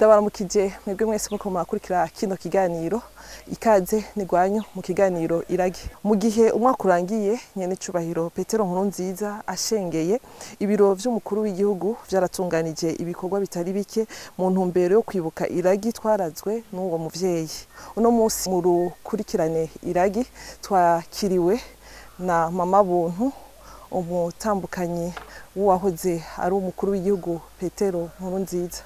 Ndabaramukije mwebwe mwese muko murakurikira kino kiganiro ikaze nigwanyu mu kiganiro iragi. Mu gihe umwaka urangiye nyene cubahiro Petero Nkurunziza ashengeye ibiro vy'umukuru w'igihugu vyaratunganije ibikorwa bitari bike mu ntumbero yo kwibuka iragi twarazwe n'uwo muvyeyi. Uno musi mu rukurikirane iragi twakiriwe na mama Buntu, umutambukanyi w'uwahoze ari umukuru w'igihugu Petero Nkurunziza.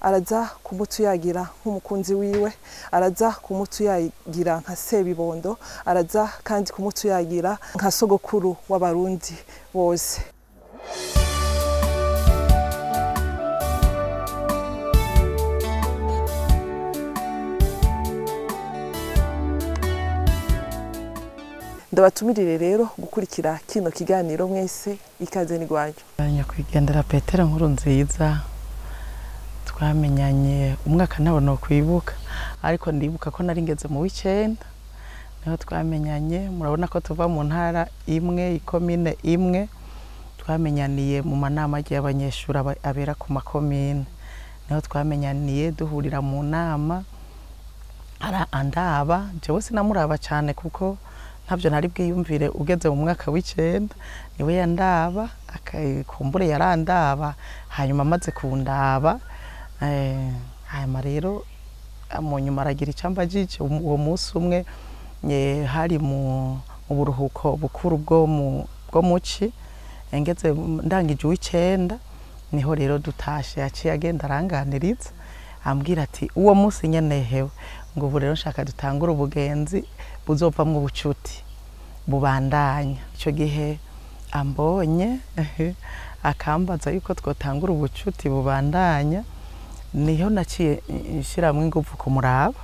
Araza kumutuyagira nk'umukunzi wiwe, araza kumutuyagira nka sebibondo, araza kandi kumutuyagira nka sogokuru w'abarundi bose. Ndabatumirire rero gukurikira kino kiganiro mwese ikaze nigwanyu. Nyakwigendera Petero Nkurunziza twamenyanye umwaka nabona kwibuka, ariko ndibuka ko nari ngeze mu w'icenda niho twamenyanye. Murabona ko tuva mu ntara imwe, ikomine imwe, twamenyaniye mu manama y'abanyeshuri abera ku makomine. Niho twamenyaniye duhurira mu nama, andaba jewe sinamuraba cyane kuko ntavyo nari bwiyumvire ugeze mu mwaka w'icenda. Niwe yandaba, akakumbure yarandaba, hanyuma amaze kundaba hanyuma rero mu nyuma aragira icamba jije. Uwo musi umwe hari mu buruhuko bukuru bwo muci, ngeze ndangije uw'icenda niho rero dutashe. Yaciye agenda aranganiriza ambwira ati uwo musi nyene hewe ngo ubu rero nshaka dutangura ubugenzi buzovamwo ubucuti bubandanya. Ico gihe ambonye akambaza yuko twotangura ubucuti bubandanya, niho naciye nshiramwe ingufu kumuraba.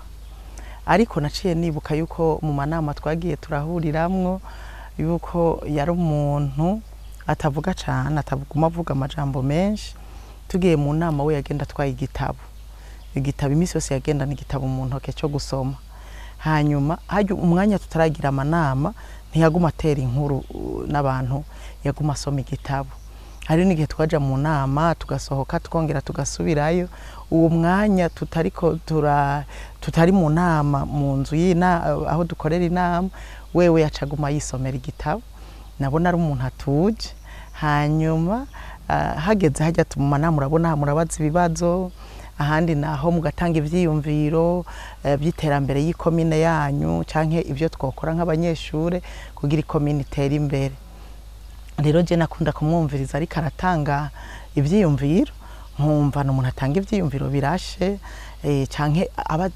Ariko naciye nibuka yuko mu manama twagiye turahuriramwo yuko yari umuntu atavuga cyane, atavuguma avuga amajambo menshi. Tugiye mu nama we yagenda twaye igitabo imisi yose yagenda n'igitabo mu ntoke cyo gusoma. Hanyuma haje umwanya tutaragira amanama ntiyaguma atera inkuru n'abantu, yaguma asoma igitabo. Hari n'igihe twaja mu nama tugasohoka tukongera tugasubirayo, uwo mwanya tutari mu nama mu nzu aho dukorera inama, wewe yacaguma yisomera igitabo. Nabona ari umuntu atuje. Hanyuma hageze hajya mu manama, urabona murabaza ibibazo, ahandi naho mugatanga ivyiyumviro by'iterambere y'ikomine yanyu canke ivyo twokora nk'abanyeshure kugira ikomine itere imbere. Rero je nakunda kumwumviriza ariko aratanga ivyiyumviro, nkumva n'umuntu atanga ivyiyumviro birashe, canke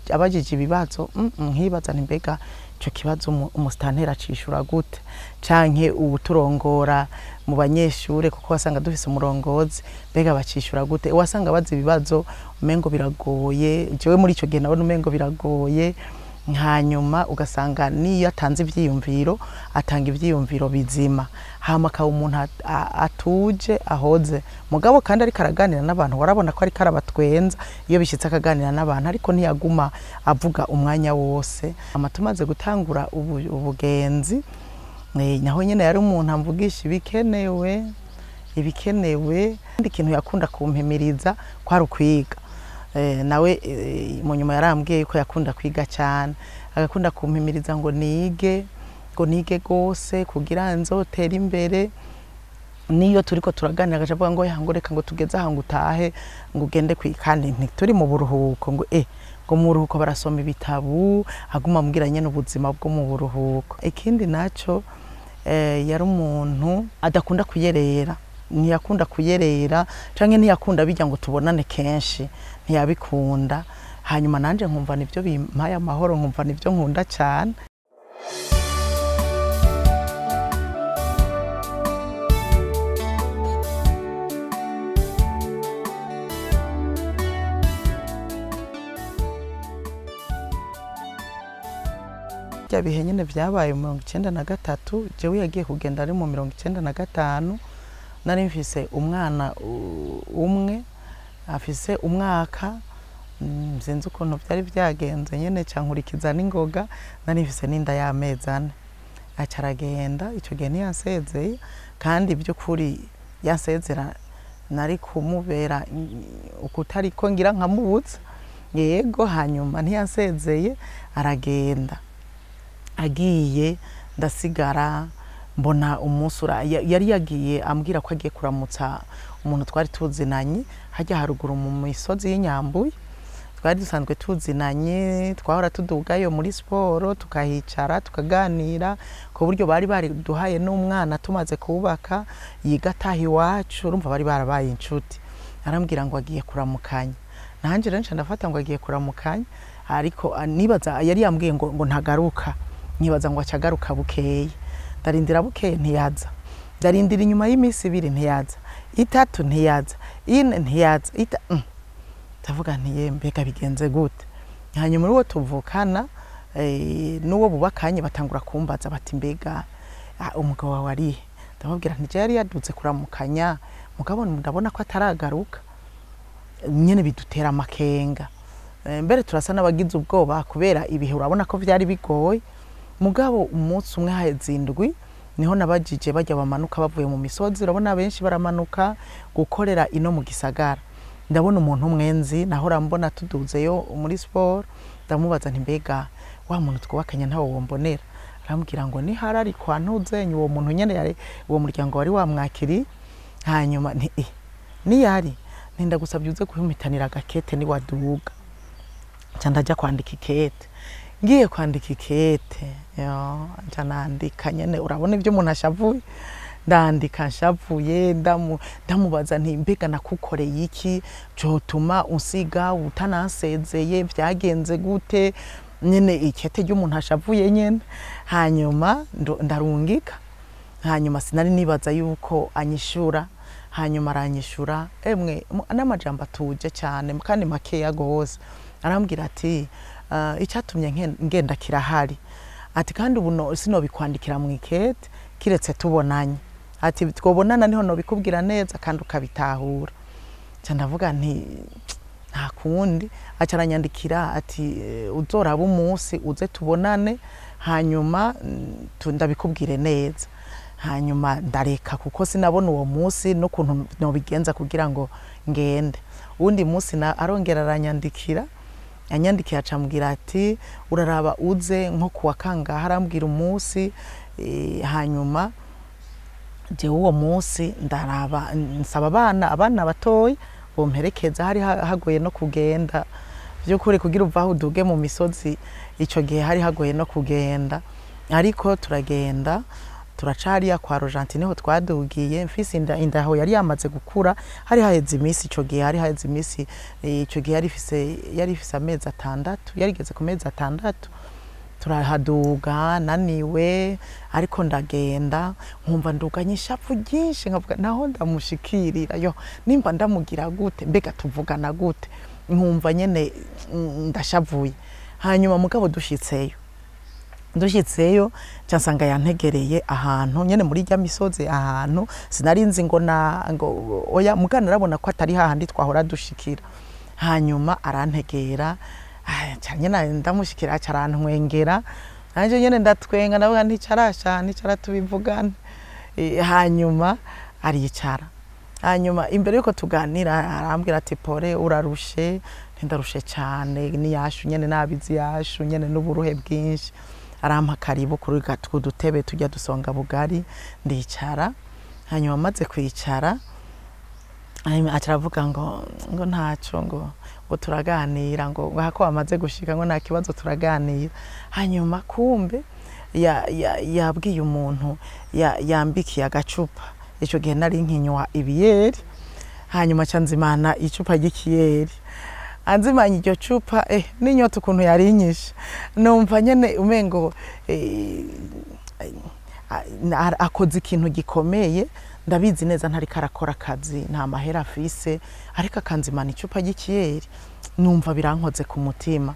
abajije ibibazo nkibaza nti mbega ico kibazo umusitanteri acishura gute, canke ubuturongora mu banyeshure kuko wasanga dufise umurongozi, mbega bacishura gute. Wasanga bazi ibibazo umengo biragoye, jewe muri ico gihe nabona umengo biragoye. Hanyuma ugasanga niyo atanze ivyiyumviro atanga ivyiyumviro bizima, hama ka umuntu atuje ahoze mugabo kandi ariko araganira n'abantu. Warabona ko ariko arabatwenza iyo bishitse akaganira n'abantu, ariko ntiyaguma avuga umwanya wose. Tumaze gutangura ubugenzi naho nyene yari umuntu amvugisha ibikenewe. Kandi ikintu yakunda kumpimiriza kwari ukwiga. Nawe mu nyuma yarambwiye ko yakunda kwiga cyane, agakunda kumpimiriza ngo nige gose kugira nzotera imbere. Niyo turiko turaganira agacavuga ngo yangoreka ngo tugeze aha ngo utahe ngo ugende kwikandi turi mu buruhuko ngo ngo mu buruhuko barasoma ibitabu, aguma ambwira nyene ubuzima bwo mu buruhuko. Ikindi naco yari umuntu adakunda kuyerera, ntiyakunda kuyerera canke ntiyakunda bijya ngo tubonane kenshi, ntiyabikunda. Hanyuma nanje nkumva nivyo bimpaye amahoro, nkumva nivyo nkunda cyane. Bya bihe nyene vyabaye mu 1993, jewe yagiye kugenda ari mu 1995. Nari mfise umwana umwe afise umwaka, sinzi ukuntu byari byagenze nyene cankurikiza n'ingoga. Nari mfise n'inda y'amezi 4. Acaragenda ico gihe ntiyansezeye, kandi by'ukuri yansezera nari kumubera ukutariko ngira nkamubutsa yego. Hanyuma ntiyansezeye aragenda, agiye ndasigara mbona umunsi yari yagiye ambwira ko agiye kuramutsa umuntu twari tuzinanye hajya haruguru mu misozi y'Inyambuye. Twari dusanzwe tuzinanye, twahora tudugayo muri siporo tukahicara tukaganira, ku buryo bari duhaye n'umwana tumaze kubaka yiga ataha iwacu, urumva bari barabaye inshuti. Arambwira ngo agiye kuramukanya, nanje rero ndafata ngo agiye kuramukanya, ariko nibaza yari yambwiye ngo ntagaruka, nibaza ngo acagaruka bukeye. Ndarindira bukeye ntiyaza, ndarindira inyuma y'imisi 2 ntiyaza, 3 ntiyaza, 4 ntiyaza, ndavuga nti mbega bigenze gute. Hanyuma uwo tuvukana n'uwo bubakanye batangura kumbaza bati mbega umugabo wawe arihe? Ndababwira nti yari yaduze kuramukanya, mugabo ndabona ko ataragaruka. Nyene bidutera amakenga, mbere turasa n'abagize ubwoba kubera ibihe urabona ko byari bigoye. Mugabo umunsi umwe haheze indwi niho nabajije bajya bamanuka bavuye mu misozi, urabona benshi baramanuka gukorera ino mu gisagara. Ndabona umuntu umwenzi nahora mbona tuduzeyo muri sport, ndamubaza nti mbega wa muntu twubakanye ntawo wombonera? Arambwira ngo ni harari kwa ntuzenye uwo muntu nyene yari uwo muryango wari wamwakiri. Hanyuma ni yari ninda gusabye uze kuhimutanira gakete ni waduga, cyandajya kwandika ikete. Ngiye kwandika ikete nca nandika nyene, urabona ibyo umuntu ashavuye, ndandika nshavuye ndamubaza nti mbega nakukoreye iki cyotuma unsiga utanansezeye, byagenze gute? Nyene ikete ry'umuntu ashavuye nyene. Hanyuma ndarungika, hanyuma sinari nibaza yuko anyishura. Hanyuma aranyishura emwe n'amajambo atuje cyane kandi makeya gose. Arambwira ati icyatumye ngenda kirahari, ati kandi ubu sino bikwandikira mu ikete kiretse tubonanye, ati twobonana niho no bikubwira neza kandi ukabitahura. Ndavuga nti nta kundi. Acaranyandikira ati uzoraba umunsi uze tubonane, hanyuma ndabikubwire neza. Hanyuma ndareka kuko sinabona uwo munsi no kuntu no bigenza kugira ngo ngende. Undi munsi arongera aranyandikira, anyandikira acambwira ati uraraba uze nko kuwa kangahe, arambwira umunsi. Hanyuma je uwo munsi ndaraba nsaba abana batoyi bomperekeza, hari hagoye no kugenda byukuri kugira uvaho uduge mu misozi. Ico gihe hari hagoye no kugenda, ariko turagenda turacariya kwa Rogentine ho twadugiye. Mfise indaho yari yamaze gukura, hari haheze imisi. Ico gihe hari haheze imisi, ico gihe yari ifise amezi 6, yarigeze ku mezi 6. Turahaduga naniwe, ariko ndagenda nkumva nduganye ishavu ryinshi, nkavuga naho ndamushikirira yo nimba ndamugira gute, mbega tuvugana gute, nkumva nyene ndashavuye. Hanyuma mugabo dushitseyo cyansanga yantegereye ahantu nyene muri rya misozi, ahantu sinarinzi ngo oya mugana narabona ko atari hahandi twahora dushikira. Hanyuma arantegera, nyene ndamushikira acarantwengera, nanje nyene ndatwenga, navuga nticara tubivugana. Hanyuma aricara, hanyuma imbere yuko tuganira arambwira ati pore urarushe? Ndarushe cyane, ni yashu nyene nabizi yashu nyene n'uburuhe bwinshi. Arampa karibu kuri dutebe tujya dusonga bugari, ndicara. Hanyuma maze kwicara acaravuga ngo ntaco, ngo turaganira, ngo hako amaze gushika, ngo nta kibazo turaganira. Hanyuma kumbe yabwiye umuntu yambikiye agacupa. Ico gihe nari nkinywa ibiyeri, hanyuma canzimana icupa ry'ikiyeri. Anzimanye iryo cupa n'inyota ukuntu yarinyisha, numva nyene umengo akoze ikintu gikomeye. Ndabizi neza ntari karakora akazi, nta mahera afise, ariko akanzimana icupa ry'ikiyeri, numva birankoze ku mutima.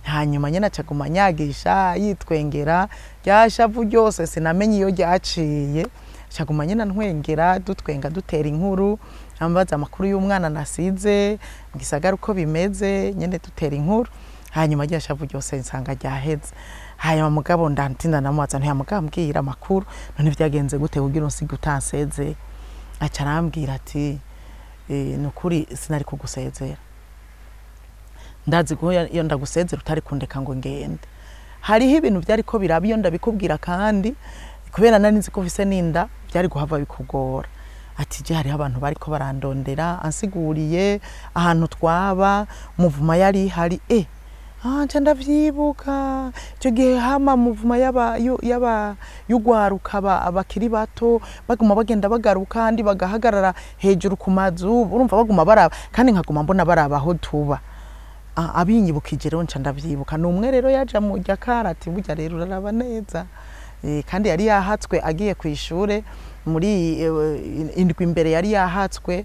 Hanyuma nyene acaguma nyagisha yitwengera, ryashavu ryose sinamenye iyo ryaciye. Acaguma nyene ntwengera, dutwenga dutera inkuru, ambaza amakuru y'umwana nasize ngisagara uko bimeze, nyene dutera inkuru. Hanyuma ryashavu ryose nsanga ryaheze. Hanyuma mugabo ndantinda namubaza nti mugambwira amakuru, none byagenze gute kugira unsige utanseze? Acarambwira ati nukuri sinari kugusezera, ndazi ko iyo ndagusezera utari kundeka ngo ngende. Hariho ibintu byari ko biraba iyo ndabikubwira kandi kubera nari nzi ko ufise n'inda byari guhava bikugora. Ati je hariho abantu bari ko barandondera ansiguriye ahantu twaba muvuma yari hari nje ndavyibuka icyo gihe hama muvuma yaba yugwaruka abakiri bato baguma bagenda bagaruka kandi bagahagarara hejuru ku mazu urumva baguma baraba kandi nkaguma mbona baraba aho tuba abinyibukije rero nca ndavyibuka numwe rero yaja mu Jakara ati burya rero uraraba neza kandi yari yahatswe agiye ku ishure muri indwi imbere yari yahatswe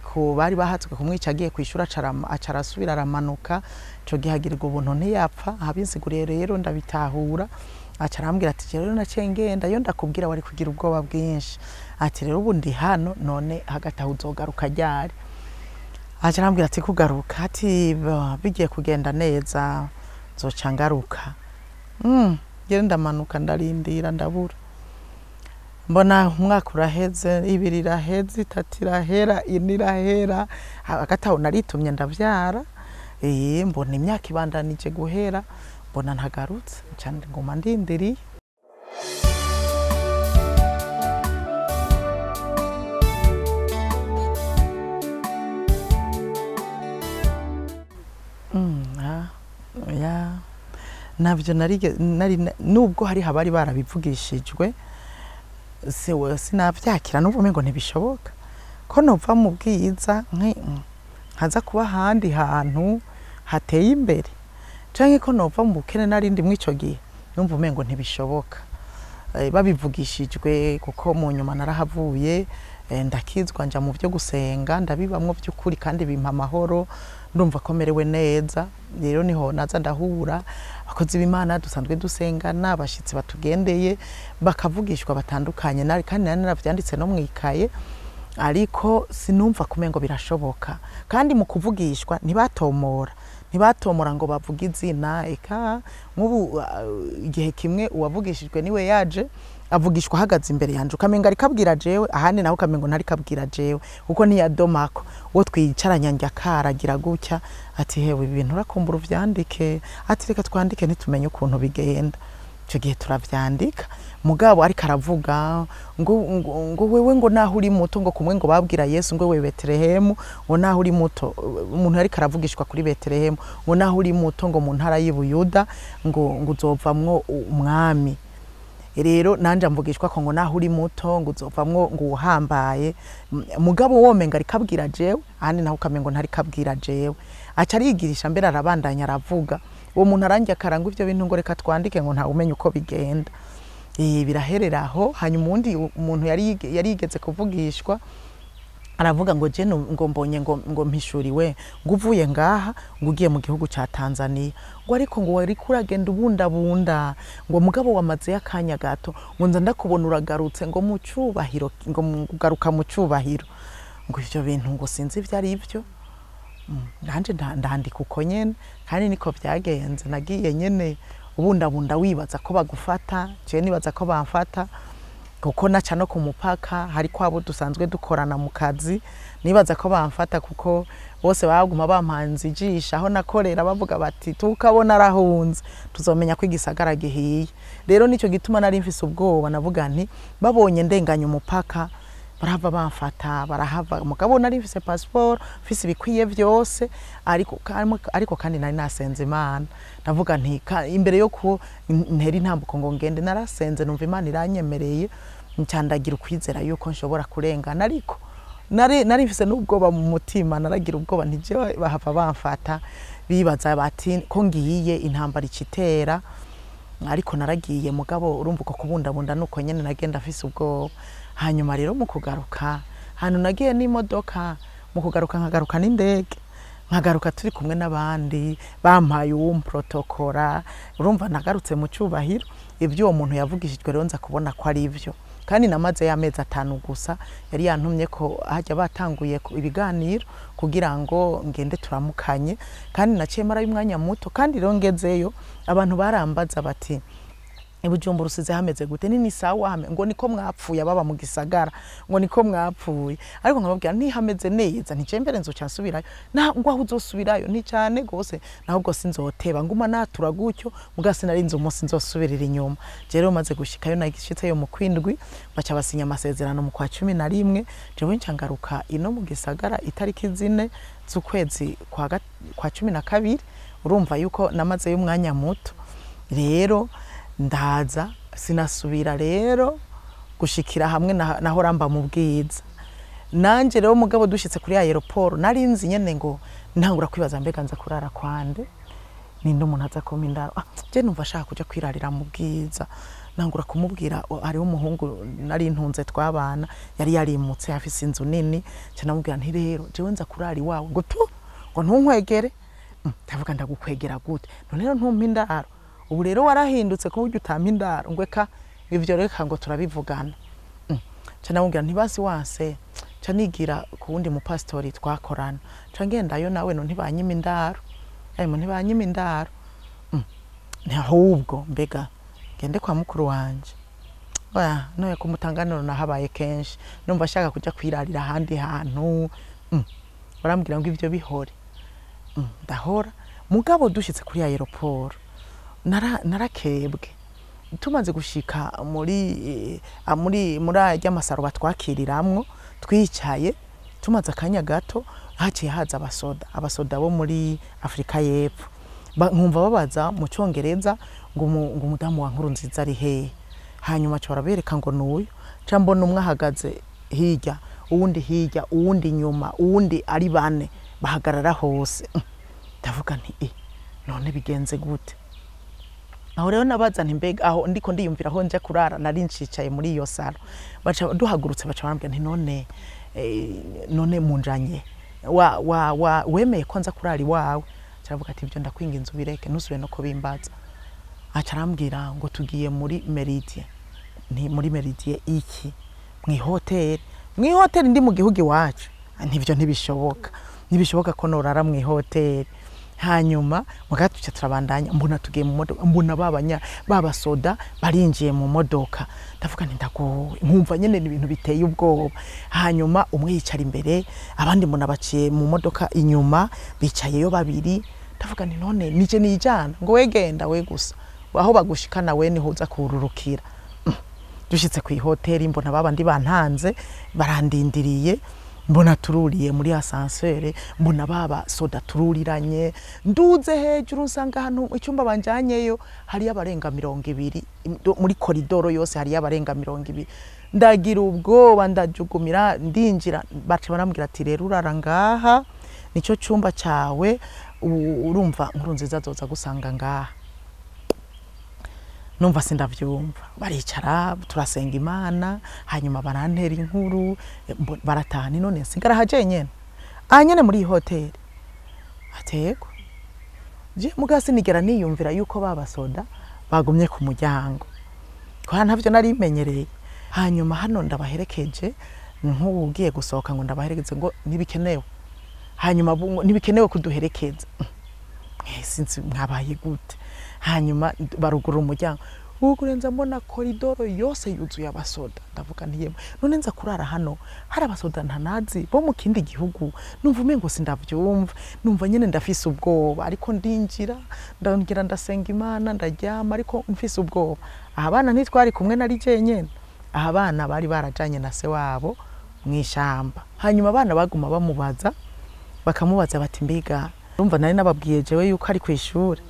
ko bari bahatswe kumwica agiye ku ishure acarasubira aramanuka cyo gihagirirwa ubuntu ntiyapfa habinsiguriye rero ndabitahura acarambwira ati rero nacengenda yo ndakubwira wari kugira ubwoba bwinshi ati rero ubu ndi hano none hagati aho uzogaruka ryari acarambwira ati kugaruka ati bigiye kugenda neza zoca ngaruka gere ndamanuka ndarindira ndabura mbona umwaka uraheze ibiri iraheze itatu irahera ine irahera hagati aho naritumye ndavyara mbona imyaka ibandanije guhera mbona ntagarutse cyane ngoma ndindiriye. Navyo nari nubwo hari habari barabivugishijwe sinavyakira n'ubu mengo ntibishoboka ko nova mu bwiza nkaza kuba handi hantu hateye imbere canke ko nova mu bukene narindi mwico gihe numva mengo ntibishoboka babivugishijwe kuko mu nyuma narahavuye ndakizwa nja mu byo gusenga ndabibamwo by'ukuri kandi bimpa amahoro ndumva ko merewe neza rero niho naza ndahura abakozi b'Imana dusanzwe dusengana abashitsi batugendeye bakavugishwa batandukanye kandi nari naravyanditse no mwikaye ariko sinumva kumengo birashoboka kandi mu kuvugishwa ntibatomora ngo bavuga izina eka nk'ubu igihe kimwe uwavugishijwe niwe yaje avugishwa hagaze imbere yanje ukamenga ari kabwira jewe ahandi naho ukamengo ntari kabwira jewe kuko niyadomako uwo twicaranya njya karagira gutya ati hewe ibintu urakumbura uvyandike ati reka twandike nitumenye ukuntu bigenda icyo gihe turavyandika mugabo ariko aravuga ngo wewe ngo naho uri muto ngo kumwe ngo babwira Yesu ngo wewe Betelehemu ngo naho uri muto umuntu ariko aravugishwa kuri Betelehemu ngo naho uri muto ngo mu ntara y'Ubuyuda ngo uzovamwo umwami rero nanje mvugishwa ko ngo naho uri muto ngo uzovamwo ngo uhambaye mugabo womenga ari kabwira jewe ahandi naho ukamengo ntari kabwira jewe aca arigirisha mbere arabandanya aravuga uwo muntu arangiye akaranga ivyo bintu ngo reka twandike ngo nta umenye uko bigenda birahereraho hanyuma undi umuntu yari yigeze kuvugishwa aravuga ngo je ngo mbonye ngo mpishuriwe ngo uvuye ngaha ngo ugiye mu gihugu ca Tanzania ngo ariko ngo wari kuragenda ubundabunda ngo mugabo wamaze yakanya gato ngo nza ndakubona uragarutse ngo mu cubahiro ngo ugaruka mu cubahiro ngo ivyo bintu ngo sinzi ivyari ivyo nanje ndandika uko nyene kandi niko vyagenze nagiye nyene ubundabunda wibaza ko bagufata je nibaza ko bamfata kuko naca no ku mupaka hari kwabo dusanzwe dukorana mu kazi nibaza ko bamfata kuko bose baguma bampanze ijisha aho nakorera bavuga bati tukabona arahunze tuzomenya ko igisagara gihiye rero nico gituma nari mfise ubwoba navuga nti babonye ndenganya umupaka barahava bamfata barahava mugabo nari mfise passport mfise ibikwiye vyose ariko kandi nari nasenze Imana ndavuga nti imbere yo ko ntera intambuko ngo ngende narasenze numva Imana iranyemereye ncyandagira ukwizera yuko nshobora kurengana ariko nari mfise n'ubwoba mu mutima naragira ubwoba ntije bahava bamfata bibaza bati ko ngiye intambara ikitera ariko naragiye mugabo urumva uko kubundabunda nuko nyene nagenda mfise ubwoba hanyuma rero mu kugaruka hano nagiye n'imodoka mu kugaruka nkagaruka n'indege nkagaruka turi kumwe n'abandi bampaye protokora urumva nagarutse mu cyubahiro ibyo uwo muntu yavugishijwe rero nza kubona ko ari ivyo kandi namaze y'amezi 5 gusa yari yantumye ko hajya batanguye ibiganiro kugira ngo ngende turamukanye kandi naciye mara y'umwanya muto kandi rero ngezeyo abantu barambaza bati Ibujumbura usize hameze gute nini sawa ngo niko mwapfuye baba mu gisagara ngo niko mwapfuye ariko nkababwira nti hameze neza nticembere nzo cyasubirayo na ngo aho uzosubirayo ni cyane gose naho bwo sinzoteba nguma natura gutyo mugasi nari nzo umunsi nzosubirira inyuma rero maze gushikayo nagishitse yo mu kwindwi baca basinya amasezerano mu kwa 11 jewe ncangaruka ino mu gisagara itariki 4 z'ukwezi kwa 12 urumva yuko namaze y'umwanya muto rero ndaza sinasubira rero gushikira hamwe naho ramba mu bwiza nanje rero mugabo dushitse kuri aeroport nari nzi nyene ngo ntangura kwibaza mbega nza kurara kwande ninde umuntu aza komindaro je numva shaka kuja kwirarira mu bwiza nangura kumubwira ari umuhungu nari ntunze twabana yari yarimutse afise inzu nini cyanamubwira nti rero jewe nza kurari wawe ngo tu ngo ntunkwegere ndavuga ndagukwegera gute none rero ntumpindaro ubu rero warahindutse ko ujye utampindaro ngweka ivyo reka ngo turabivugana cyanamubwira nti basi wase canigira ku wundi mu pastori twakorana cangendayo nawe no ntibanyima indaro ntibanyima indaro ahubwo mbega gende kwa mukuru wanje oya noye kumutanganiro nahabaye kenshi numva ashaka kuja kwirarira handi hantu barambwira ngo ivyo bihore ndahora mugabo dushitse kuri aeroport narakebwe tumaze gushika muri ajya masaro batwakiriramwo twicaye tumaze akanya gato haciye haza abasoda bo muri Afrika y'Epfo nkumva babaza mu Cyongereza ngo umudamu wa Nkurunziza ari he hanyuma cyo barabereka ngo nuyo cambona umwe ahagaze hirya uwundi nyuma uwundi ari bane bahagarara hose ndavuga nti none bigenze gute aho rero nabaza nti mbega aho ndiko ndiyumvira aho nje kurara nari ncicaye muri iyo salo baca duhagurutse baca barambwira nti none munjanye wemeye ko nza kurari wawe caravuga ati ibyo ndakwinga inzu bireke nusubire no kubimbaza acarambwira ngo tugiye muri Meridien muri Meridien iki mwi hotel ndi mu gihugu iwacu ntivyo ntibishoboka ko norara mwi hotel hanyuma mugatuce turabandanya mbona tugiye mu modoka mbona babasoda barinjiye mu modoka ndavuga nti ndagowe nkumva nyene ibintu biteye ubwoba hanyuma umwe yicara imbere abandi mbona baciye mu modoka inyuma bicayeyo babiri ndavuga nti none nije nijana ngo wegenda we gusa aho bagushikana we ni huza kururukira dushitse ku hotel mbona babandi bantanze barandindiriye mbona tururiye muri ascenseur mbona baba soda tururiranye nduze hejuru nsanga hano icyumba banjanyeyo hari abarenga 200 muri koridoro yose hari abarenga 200 ndagira ubwoba ndajugumira ndinjira baca barambwira ati rero urara ngaha nico cyumba cyawe urumva Nkurunziza azoza gusanga ngaha numva sindavyumva baricara turasenga Imana hanyuma barantera inkuru barataha none sigara haje nyene anyene muri hotel atego je mugasi nigera niyumvira yuko babasoda bagumye ku muryango kwa ntavyo nari menyereye hanyuma hano ndabaherekeje nkugiye gusohoka ngo ndabaherekeze ngo nibikenewe hanyuma nibikenewe kuduherekeza sinzi mwabaye gute hanyuma barugura umuryango ugurenza mbona koridoro yose yuzuye abasoda ndavuga ntiyemo none nza kurara hano hari abasoda ntanazi bo mu kindi gihugu numva umengo sindavyumva numva nyene ndafise ubwoba ariko ndinjira ndongera ndasenga Imana ndaryama ariko mfise ubwoba abana ntitwari kumwe nari jenyene abana bari barajanye na se wabo mwishamba hanyuma abana baguma bamubaza bakamubaza bati mbega urumva nari nababwiye jewe yuko ari kwishuri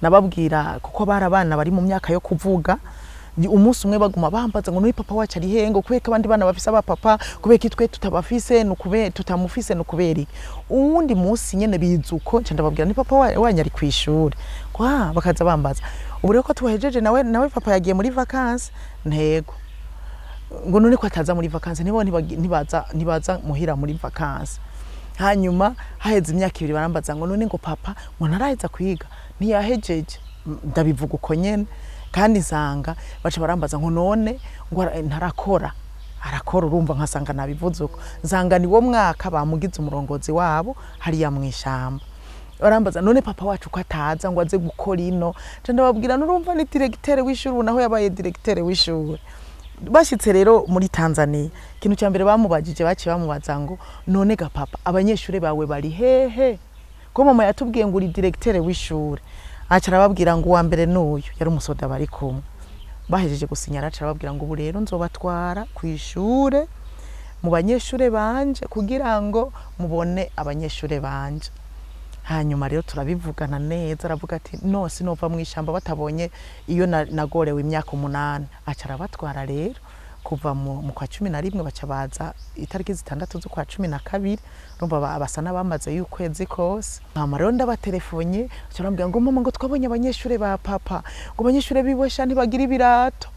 nababwira kuko barabana bari mu myaka yo kuvuga umunsi umwe baguma bambaza ngo nuri papa wacu ari hengo kubeka abandi bana bafise aba papa kubeka itwe tutabafise no kubera tutamufise no kubera uwundi munsi nyene bizuko nca ndababwira ni papa wanyu ari kwishuri kwa bakaza bambaza ubu rero ko tuhejeje nawe papa yagiye muri vacances ntego ngo none ko ataza muri vacances nibo ntibaza muhira muri vacances hanyuma haheze imyaka 2 barambaza ngo none ngo papa ngo naraheza kwiga ntiyahejeje ndabivuga uko nyene kandi nsanga baca barambaza ngo none ngo ntarakora arakora urumva nkasanga nabivuze uko nsanga ni wo mwaka bamugize umurongozi wabo hariya mwishamba barambaza none papa wacu ko ataza ngo aze gukora ino nca ndababwira nurumva ni directeur w'ishuri naho yabaye directeur w'ishuri. Bashitse rero muri Tanzania ikintu cya mbere bamubajije baciye bamubaza ngo none ga papa abanyeshure bawe bari hehe ko mama yatubwiye ngo uri directeur w'ishuri. Aca arababwira ngo uwa mbere n'uyu yari umusoda bari kumwe. Bahejeje gusinyara aca arababwira ngo ubu rero nzobatwara ku ishure mu banyeshure banje kugira ngo mubone abanyeshure banje. Hanyuma rero turabivugana neza aravuga ati no sinova mu ishamba batabonye iyo nagorewe imyaka 8. Aca arabatwara rero kuva mu kwa 11 baca baza itariki 6 zo kwa 12 rumva abasa nabamaze y'ukwezi kose. Mama rero ndabatelefonye cyarambwira ngo mama ngo twabonye abanyeshure ba papa ngo abanyeshure bibosha ntibagira ibirato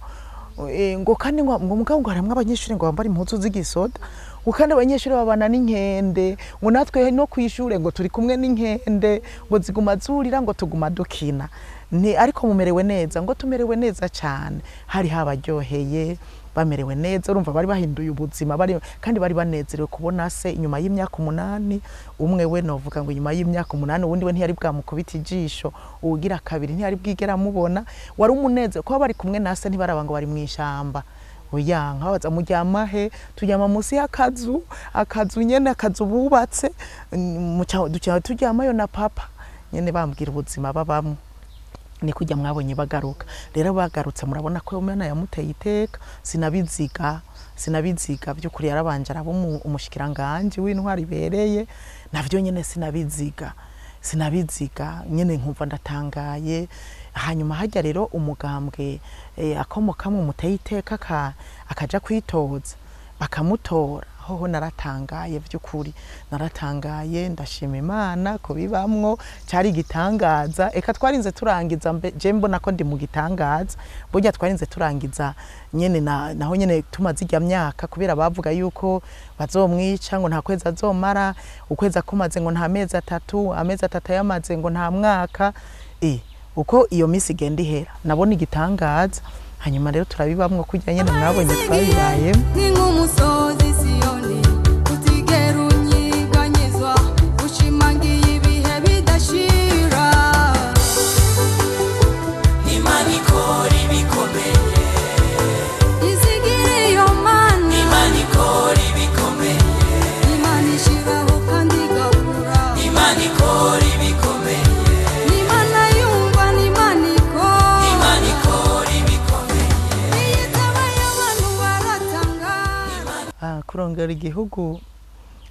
ngo kandi ngo mugabo ngo haramwe abanyeshure ngo bambara impuzu z'igisoda ukandi abanyeshure babana n'inkende ngo natwe no kwishure ngo turi kumwe n'inkende ngo ziguma zurira ngo tuguma dukina ni ariko mumerewe neza ngo tumerewe neza cyane hari habaryoheye bamerewe neza urumva bari bahinduye ubuzima bari kandi bari banezerewe kubona se inyuma y'imyaka 8 umwe we novuga ngo inyuma y'imyaka 8 uwundi we ntiyari bwamukubita ijisho ugira kabiri ntiyari bwigera mubona wari umuneze ko bari kumwe nase ntibaraba ngo bari mu ishamba uyanka baza mujyama he tujyama musi y'akazu nyene akazu bubatse ducyama tujyamayo na papa nyene bambwira ubuzima babamwe ni kujya mwabonye bagaruka rero bagarutse murabona ko umwana yamuteye iteka sinabiziga by'ukuri yarabanje arabo umushikiranganje w'intwari bereye navyo nyene sinabiziga nyene nkumva ndatangaye. Hanyuma hajya rero umugambwe akomoka mu muteye iteka akaja kwitoza bakamutora hoho naratangaye by'ukuri naratangaye ndashima Imana ko bibamwo cyari gitangaza eka twarinze turangiza je mbona ko ndi mu gitangaza burya twarinze turangiza nyene naho nyene tumaze ijya myaka kubera bavuga yuko bazomwica ngo nta kwezi azomara ukwezi akumaze ngo nta mezi 3 amezi 3 yamaze ngo nta mwaka uko iyo misi igenda ihera nabona igitangaza. Hanyuma rero turabibamwo kujya nyene mwabonye twabibaye nk'umusozi Sioni utigera unyiganyizwa ushimangiye ibihe bidashira Imana ikora ibikomeye izigire yo Mana Imana ikora ibikomeye Imana ishiraho kandi igakura Imana ikora ibikomeye Imana yumva Imana ikora ibikomeye kurongera igihugu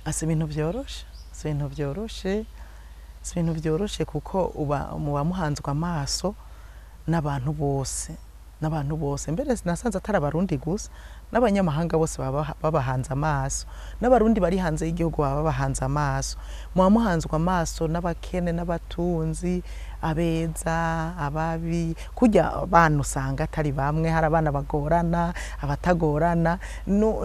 ase ibintu byoroshe kuko uba muhanzwa amaso n'abantu bose mbere sinasanze atari abarundi gusa n'abanyamahanga bose babahanze amaso n'abarundi bari hanze y'igihugu babahanze amaso muhanzwa amaso n'abakene n'abatunzi abeza ababi kujya abantu usanga atari bamwe hari abana bagorana abatagorana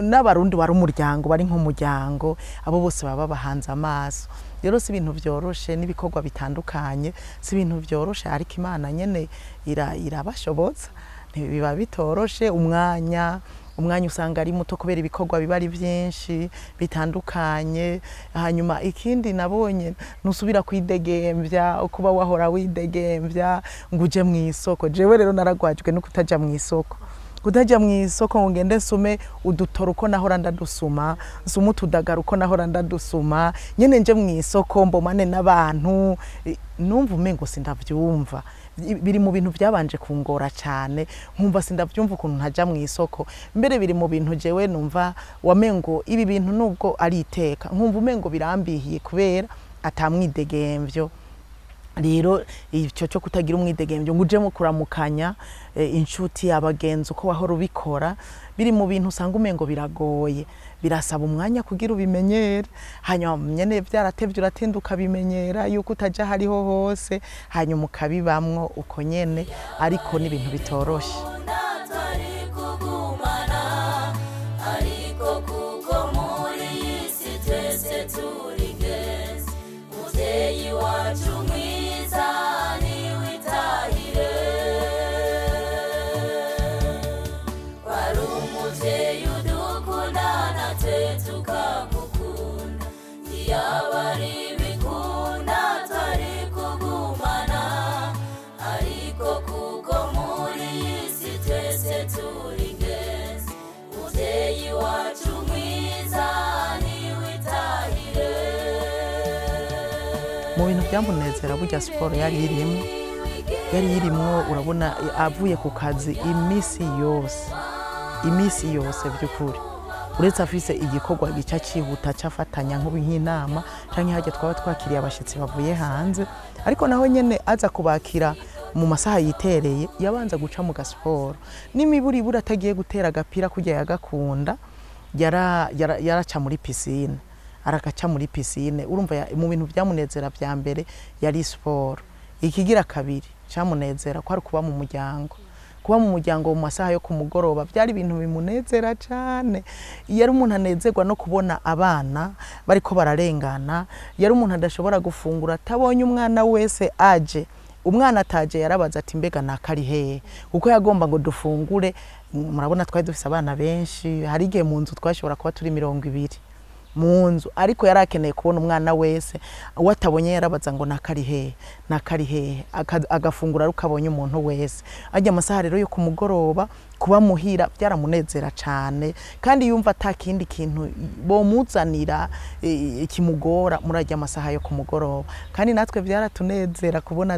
n'abarundi bari umuryango bari nk'umuryango abo bose babahanze amaso. Rero si ibintu byoroshe n'ibikorwa bitandukanye si ibintu byoroshe ariko Imana nyene irabashobotsa biba bitoroshe umwanya usanga ari muto kubera ibikorwa biba ari byinshi bitandukanye. Hanyuma ikindi nabonye nusubira kwidegembya ukuba wahora widegembya nguje mu isoko jewe rero naragwajwe no kutaja mu isoko ngo ngende nsume udutoro uko nahora ndadusuma nsume utudagara uko nahora ndadusuma nyene nje mu isoko mbomane n'abantu numva umengo sindavyumva biri mu bintu byabanje kungora cyane nkumva sindavyumva ukuntu ntaja mu isoko mbere biri mu bintu jewe numva wamengo ibi bintu nubwo ari iteka nkumva umengo birambihiye kubera atamwidegemvyo. Rero icyo cyo kutagira umwidegemvyo nguje mu kuramukanya inshuti abagenzi uko wahora ubikora biri mu bintu usanga umengo biragoye birasaba umwanya kugira ubimenyere hanyuma nyene byaratevye uratinduka bimenyera yuko utaja hariho hose hanyuma ukabibamwo uko nyene ariko n'ibintu bitoroshe. Yabari bikunda tari mu bintu byamunezera burya siporo yari irimwo urabona avuye ku kazi imisi yose by'ukuri uretse afise igikorwa gica cihuta cafatanya nk'inama canke hajya twaba twakiriye abashitsi bavuye hanze ariko naho nyene aza kubakira mu masaha yitereye yabanza guca mu gasiporo n'imiburibura atagiye gutera agapira kujya yagakunda yaraca muri piscine aragaca muri piscine urumva mu bintu byamunezera bya mbere yari siporo ikigira kabiri cyamunezera ko ari kuba mu muryango mu masaha yo kumugoroba byari ibintu bimunezera cyane yari umuntu anezerwa no kubona abana bariko bararengana yari umuntu adashobora gufungura atabonye umwana wese aje umwana ataje yarabaza ati mbega nakari hehe kuko yagomba ngo dufungure murabona twari dufise abana benshi hari igihe mu nzu twashobora kuba turi 200 mu nzu ariko yarakeneye kubona umwana wese watabonye yarabaza ngo nakari hehe agafungura rukabonye umuntu wese ajya amasaha rero yo kumugoroba kuba muhira byaramunezera cyane kandi yumva atakindi kintu bomuzanira ikimugora murajya amasaha yo kumugoroba kandi natwe byaratunezera kubona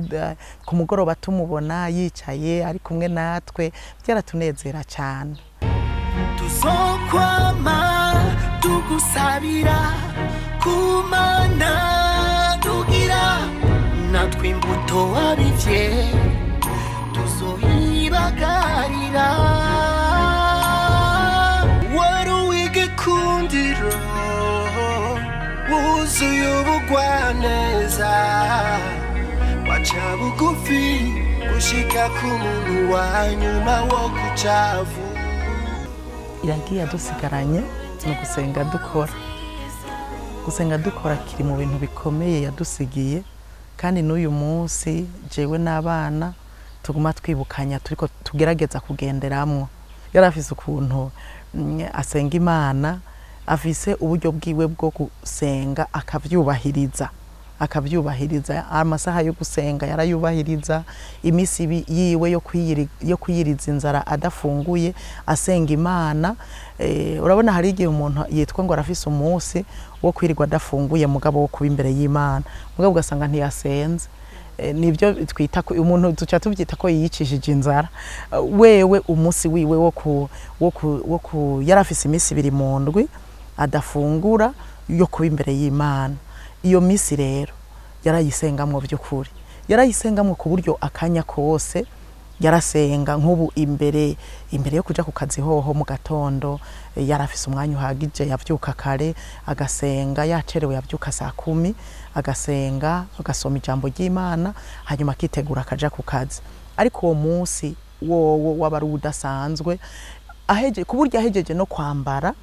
kumugoroba tumubona yicaye ari kumwe natwe byaratunezera cyane tuzokwama tugusabira kumana tugira natwe imbuto wabivye tuzohibagarira wari uw'igikundiro wuzuye ubugwaneza waca bugufi gushika ku muntu wa nyuma wo kucavu iragiye dusigaranye no gusenga dukora kiri mu bintu bikomeye yadusigiye kandi n'uyu munsi jewe n'abana tuguma twibukanya turiko tugerageza kugenderamwo yarafise ukuntu asenga Imana afise uburyo bwiwe bwo gusenga akavyubahiriza amasaha yo gusenga yarayubahiriza imisi yiwe yo kwiyiriza inzara adafunguye asenga Imana urabona hari igihe umuntu yitwa ngo arafise umunsi wo kwirirwa adafunguye mugabo wo kuba imbere y'Imana mugabo ugasanga ntiyasenze nibyo twita ko umuntu tuca tubyita ko yiyicishije inzara wewe umunsi wiwe wo yarafise imisi 2 mu ndwi adafungura yo kuba imbere y'Imana iyo misi rero yarayisengamwe by'ukuri yarayisengamwe ku buryo akanya kose yarasenga nk'ubu imbere yo kuja ku kazi hoho mu gatondo yarafise umwanya uhagije yavyuka kare agasenga yacerewe yavyuka saa 10 agasenga agasoma ijambo ry'Imana hanyuma akitegura akaja ku kazi ariko uwo munsi wowo wabari udasanzwe ku buryo ahejeje no kwambara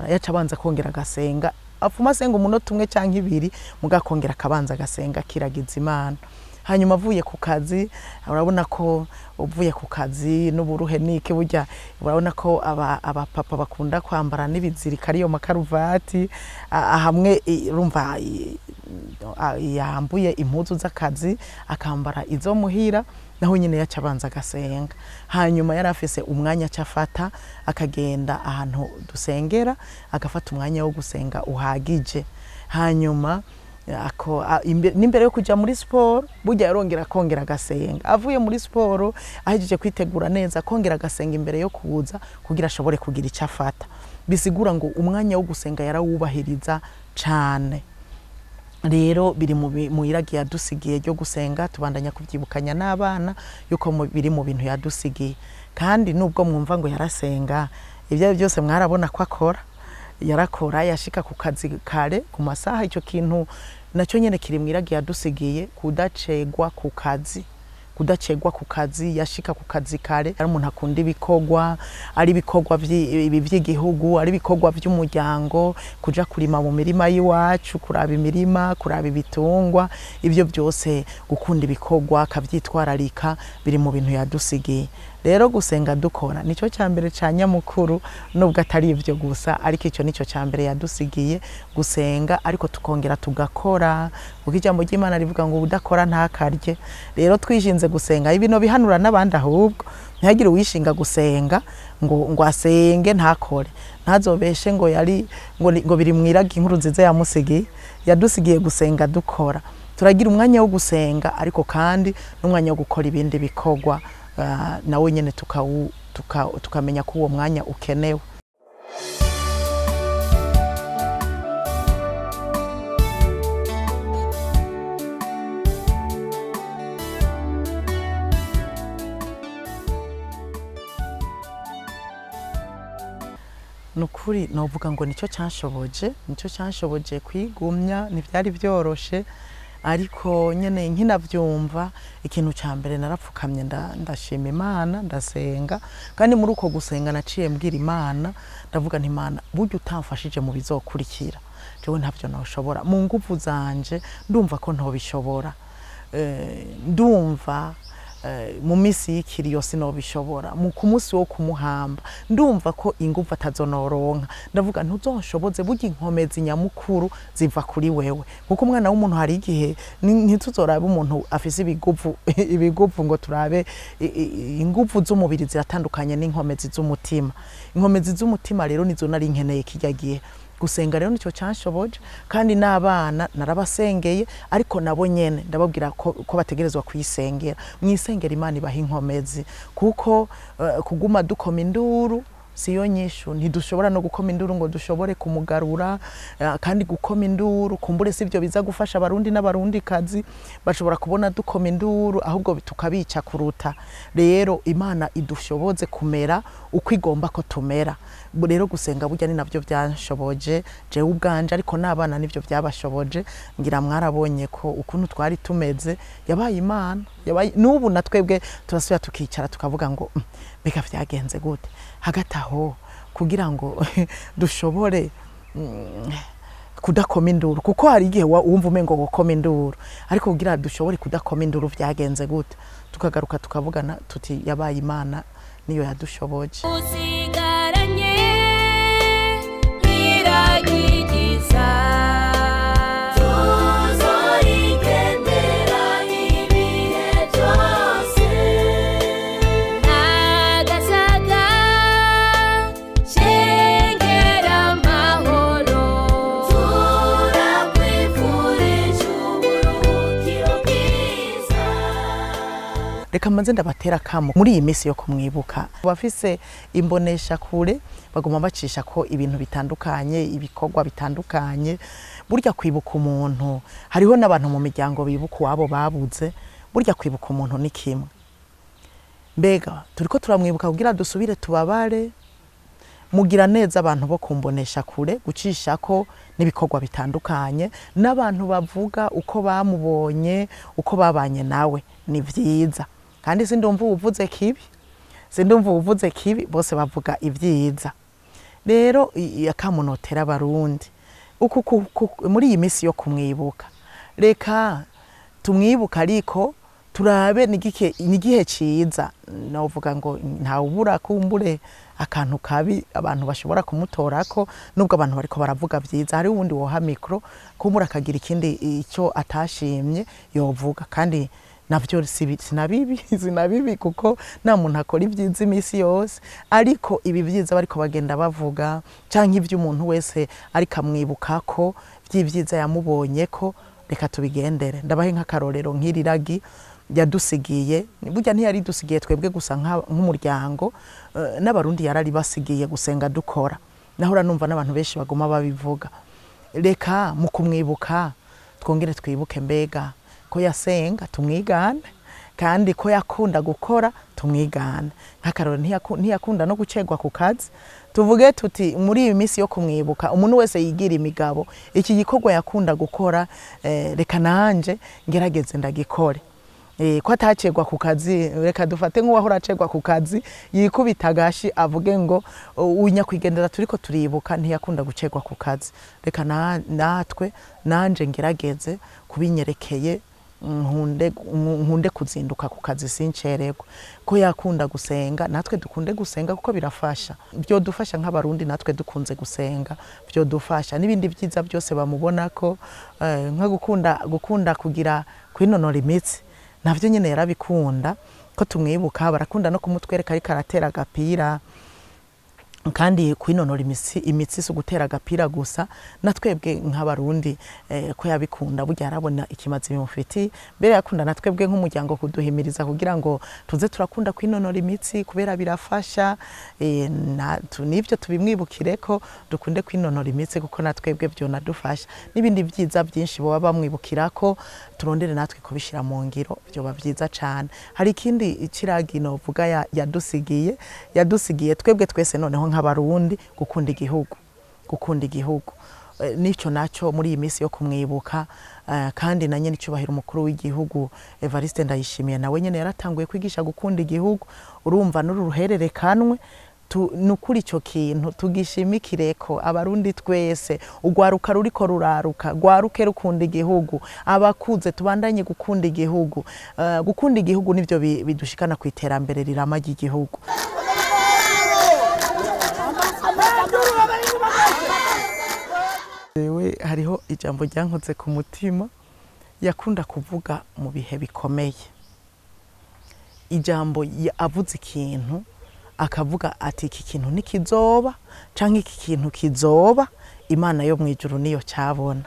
yaca abanza kongera agasenga afuma asenga umunota umwe canke 2 mugakongera akabanza agasenga kiragiza Imana hanyuma avuye ku kazi urabona ko uvuye ku kazi n'uburuhe nike burya urabona ko abapapa bakunda kwambara n'ibizirika ariyo makaruvati hamwe urumva yambuye impuzu z'akazi akambara izo muhira naho nyine yaca abanza agasenga hanyuma yarafise umwanya cyafata akagenda ahantu dusengera agafata umwanya wo gusenga uhagije hanyuma n'imbere yo kuja muri siporo burya yarongera kongera agasenga avuye muri siporo ahejeje kwitegura neza kongera agasenga imbere yo kuza kugira ashobore kugira icyo afata bisigura ngo umwanya wo gusenga yarawubahiriza cyane rero biri mu iragi yadusigiye ryo gusenga tubandanya kubyibukanya n'abana yuko biri mu bintu yadusigiye kandi nubwo mwumva ngo yarasenga ibyo byose mwarabona ko akora yarakora yashika ku kazi kare ku masaha icyo kintu nacyo nyene kiri mu iragi yadusigiye kudacegwa ku kazi yashika ku kazi kare ari umuntu akunda ibikorwa ari ibikorwa by'igihugu ari ibikorwa by'umuryango kuja kurima mu mirima y'iwacu kuraba imirima kuraba ibitungwa ibyo byose gukunda ibikorwa akavyitwararika biri mu bintu yadusigiye rero gusenga dukora nico cyambere ca nyamukuru nubwo atari ivyo gusa ariko ico nico cyambere yadusigiye gusenga ariko tukongera tugakora kuko ijambo ry'Imana rivuga ngo udakora ntakarye rero twishinze gusenga ibino bihanura n'abandi ahubwo ntihagire uwishinga gusenga ngo asenge ntakore ntazobeshe ngo yari ngo biri mwiragi inkuru nziza yamusigiye yadusigiye gusenga dukora turagira umwanya wo gusenga ariko kandi n'umwanya wo gukora ibindi bikorwa nawe nyene tukamenya ko uwo mwanya ukenewe. Nukuri novuga ngo nico canshoboje kwigumya ntivyari byoroshe ariko nyene nkinavyumva ikintu ca mbere narapfukamye ndashima Imana ndasenga kandi muri uko gusenga naciye mbwira Imana ndavuga nti Imana buryo utamfashije mu bizokurikira jewe ntavyo noshobora mu nguvu zanje ndumva ko ntobishobora ndumva mu misi y'ikiriyo sinobishobora mu kumusi wo kumuhamba ndumva ko inguvu atazonoronka ndavuga ntuzonshoboze burya inkomezi nyamukuru ziva kuri wewe kuko umwana w'umuntu hari igihe ntituzorabe umuntu afise ibiguvu ngo turabe inguvu z'umubiri ziratandukanye n'inkomezi z'umutima. Inkomezi z'umutima rero nizo nari nkeneye kijya gihe gusenga rero nico canshoboje kandi n'abana narabasengeye ariko nabo nyene ndababwira ko bategerezwa kuyisengera mwisengera Imana ibaha inkomezi kuko kuguma dukoma induru siyo nyishu ntidushobora no gukoma induru ngo dushobore kumugarura kandi gukoma induru kumbure sivyo biza gufasha abarundi n'abarundi kazi bashobora kubona dukoma induru ahubwo tukabica kuruta rero Imana idushoboze kumera uko igomba ko tumera rero gusenga burya ni navyo byanshoboje jewe ubwanje ariko n'abana nivyo byabashoboje ngira mwarabonye ko ukuntu twari tumeze yabaye Imana n'ubu natwebwe turasubira tukicara tukavuga ngo beka vyagenze gute hagati aho kugira ngo dushobore kudakoma induru kuko hari igihe wumva umengo gukoma induru ariko kugira dushobore kudakoma induru vyagenze gute tukagaruka tukavugana tuti yabaye Imana niyo yadushoboje. Usigaranye iragigiza reka manze ndabatera kamo muri iyi misi yo kumwibuka bafise imbonesha kure baguma bacisha ko ibintu bitandukanye ibikorwa bitandukanye burya kwibuka umuntu hariho n'abantu mu miryango bibuka wabo babuze burya kwibuka umuntu ni kimwe mbega turiko turamwibuka kugira dusubire tubabare mugira neza abantu bo kumbonesha kure gucisha ko nibikorwa bitandukanye n'abantu bavuga uko bamubonye uko babanye nawe ni vyiza kandi sindumva uvuze kibi bose bavuga ivyiza rero yakamunotera abarundi muri iyi misi yo kumwibuka reka tumwibuka ariko turabe nigihe ciza novuga ngo ntawubura kumbure akantu kabi abantu bashobora kumutorako nubwo abantu bariko baravuga vyiza hari uwundi woha mikro kumbura akagira ikindi ico atashimye yovuga kandi navyo sinabibi kuko nta muntu akora ivyiza imisi yose ariko ibi vyiza bariko bagenda bavuga canke ivyo umuntu wese ariko amwibukako vy'ivyiza yamubonye ko reka tubigendere ndabahe nk'akarorero nk'iriragi yadusigiye burya ntiyari dusigiye twebwe gusa nk'umuryango n'abarundi yarari basigiye gusenga dukora nahora numva n'abantu benshi baguma babivuga reka mu kumwibuka twongere twibuke mbega ko yasenga tumwigane kandi ko yakunda gukora tumwigane nk'akaroro ntiyakunda no gucegwa ku kazi tuvuge tuti muri iyi misi yo kumwibuka umuntu wese yigira imigabo iki gikorwa yakunda gukora reka nanje ngerageze ndagikore ko atacegwa ku kazi reka dufate nk'uwahora acegwa ku kazi yikubita gashi avuge ngo unyakwigendera turiko turibuka ntiyakunda gucegwa ku kazi reka natwe nanje ngerageze kubinyerekeye nkunde kuzinduka ku kazi sincererwa, ko yakunda gusenga natwe dukunde gusenga kuko birafasha, byodufasha nk'abarundi natwe dukunze gusenga, byodufasha n'ibindi byiza byose bamubona ko nka gukunda kugira kwinonora imitsi navyo nyene yarabikunda, ko tumwibuka barakunda no kumutwereka ariko aratera agapira, kandi kwinonora imitsi so gutera agapira gusa, natwebwe nk'abarundi ko yabikunda burya arabona ikimazi bimufiti, mbere yakunda natwebwe nk'umuryango kuduhimiriza kugira ngo tuze turakunda kwinonora imitsi kubera birafasha, nivyo tubimwibukire ko dukunde kwinonora imitsi kuko natwebwe byo nadufasha, n'ibindi byiza byinshi bo bamwibukira ko turondere natwe kubishira mu ngiro, byo bavyiza cyane. Hari ikindi ikiragino vuga yadusigiye twebwe twese noneho nk'abarundi gukunda igihugu nico naco muri iyi minsi yo kumwibuka, kandi na nyene icubahiro umukuru w'igihugu Evariste Ndayishimiye nawe nyene yaratanguye kwigisha gukunda igihugu, urumva n'uruhererekanwe nukuri ico kintu tugishimikireko abarundi twese, ugwaruka ruriko ruraruka gwaruke rukunda igihugu, abakuze tubandanye gukunda igihugu, gukunda igihugu nivyo bidushikana ku iterambere rirama ry'igihugu. Ewe hariho ijambo ryankoze ku mutima yakunda kuvuga mu bihe bikomeye, ijambo avuze ikintu akavuga ati iki kintu nikizoba canke iki kintu kizoba, Imana yo mwijuru niyo cyabona.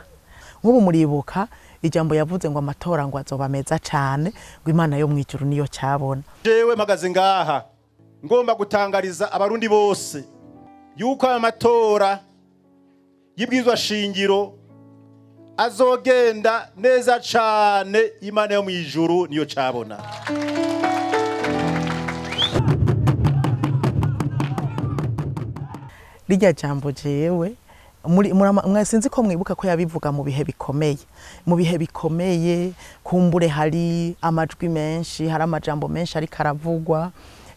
Nk'ubu muribuka ijambo yavuze ngo amatora ngo azoba meza cyane, ngo Imana yo mwijuru niyo cyabona. Jewe magaze ngaha ngomba gutangariza abarundi bose yuko amatora y'ibwizwa shingiro azogenda neza cyane, Imana yo mwijuru niyo cyabona. Rijya jambo jewe sinzi ko mwibuka ko yabivuga mu bihe bikomeye, kumbure hari amajwi menshi, hari amajambo menshi ariko aravugwa.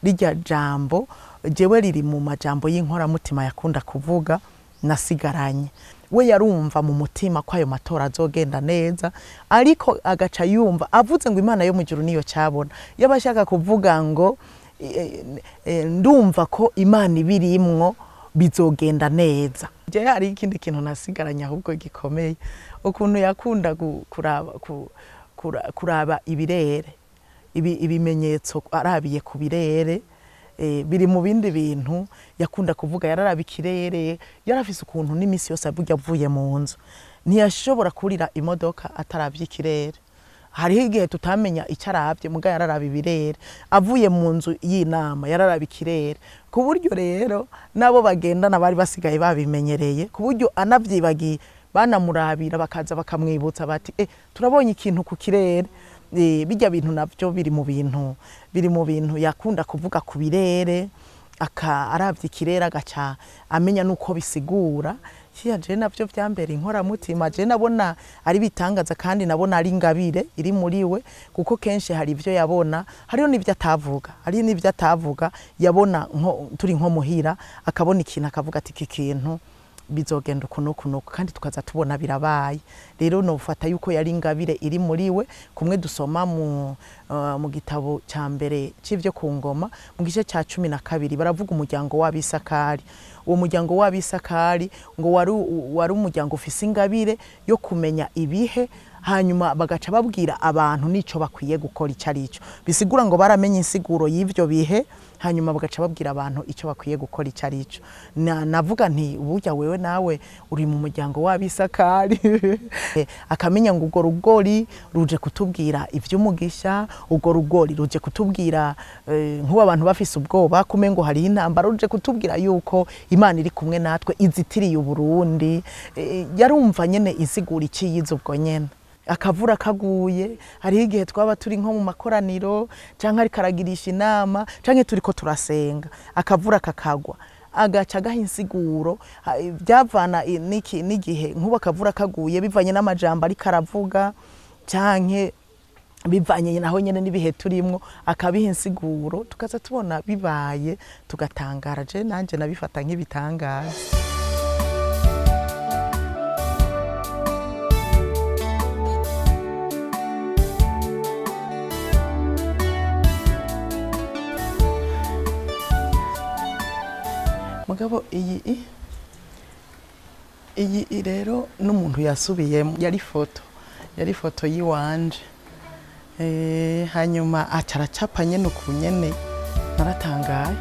Rijya jambo jewe riri mu majambo y'inkora mutima yakunda kuvuga nasigaranye. We yarumva mu mutima ko ayo matora azogenda neza, ariko agaca yumva avuze ngo Imana yo mwijuru niyo cyabona, yabashaka kuvuga ngo ndumva ko Imana ibirimwo bizogenda neza. Je hari ikindi kintu nasigaranye ahubwo gikomeye, ukuntu yakunda kuraba ibirere, ibimenyetso arabiye ku birere, biri mu bindi bintu yakunda kuvuga. Yararaba ikirere, yarafise ukuntu n'imisi yose avuga avuye mu nzu ntiyashobora kurira imodoka ataravye ikirere. Hariho igihe tutamenya icyo arabye, muga yararaba ibirere, avuye mu nzu y'inama yararaba ikirere, ku buryo rero nabo bagendana bari basigaye babimenyereye, ku buryo anavyibagiye banamurabira bakaza bakamwibutsa bati turabonye ikintu ku kirere. Bijya bintu navyo biri mu bintu yakunda kuvuga ku birere, aravye ikirere agaca amenya nuko bisigura. Je navyo vyambere inkora mutima, je nabona ari bitangaza kandi nabona ari ingabire iri muri we, kuko kenshi hari ivyo yabona, hariho n'ivyo atavuga, yabona turi nko muhira akabona ikintu akavuga ati iki kintu bizogenda ukunuku, kandi tukaza tubona birabaye. Rero no ufata yuko yari ingabire iri muri we, kumwe dusoma mu gitabo cya mbere c'ivyo ku ngoma mu gice cya 12 baravuga umuryango w'Abisakari. Uwo muryango w'Abisakari ngo wari umuryango ufise ingabire yo kumenya ibihe, hanyuma bagaca babwira abantu nico bakwiye gukora icarico, bisigura ngo baramenye insiguro y'ivyo bihe, hanyuma bagaca babwira abantu ico bakwiye gukora icarico. Navuga nti burya wewe nawe uri mu muryango w'Abisakari akamenya ngo ugo rugori ruje kutubwira ivy'umugisha, ugo rugori ruje kutubwira nk'ubu abantu bafise ubwoba kumengo hari intambara, ruje kutubwira yuko Imana iri kumwe natwe izitiriye Uburundi. Yarumva nyene insiguro iciyize ubwo nyene. Akavura kaguye, hari igihe twaba turi nko mu makoraniro canke ari karagirisha inama canke turiko turasenga, akavura kakagwa agaca gaha insiguro, byavana n'igihe nk'ubu akavura kaguye bivanye n'amajambo ari karavuga canke bivanye naho nyene n'ibihe turimwo, akabiha insiguro tukaza tubona bibaye tugatangara. Je nanje nabifata nk'ibitangaza. mugabo iyi rero n'umuntu yasubiyemo yari foto yiwanje hanyuma acaracapa nyene uku nyene naratangaye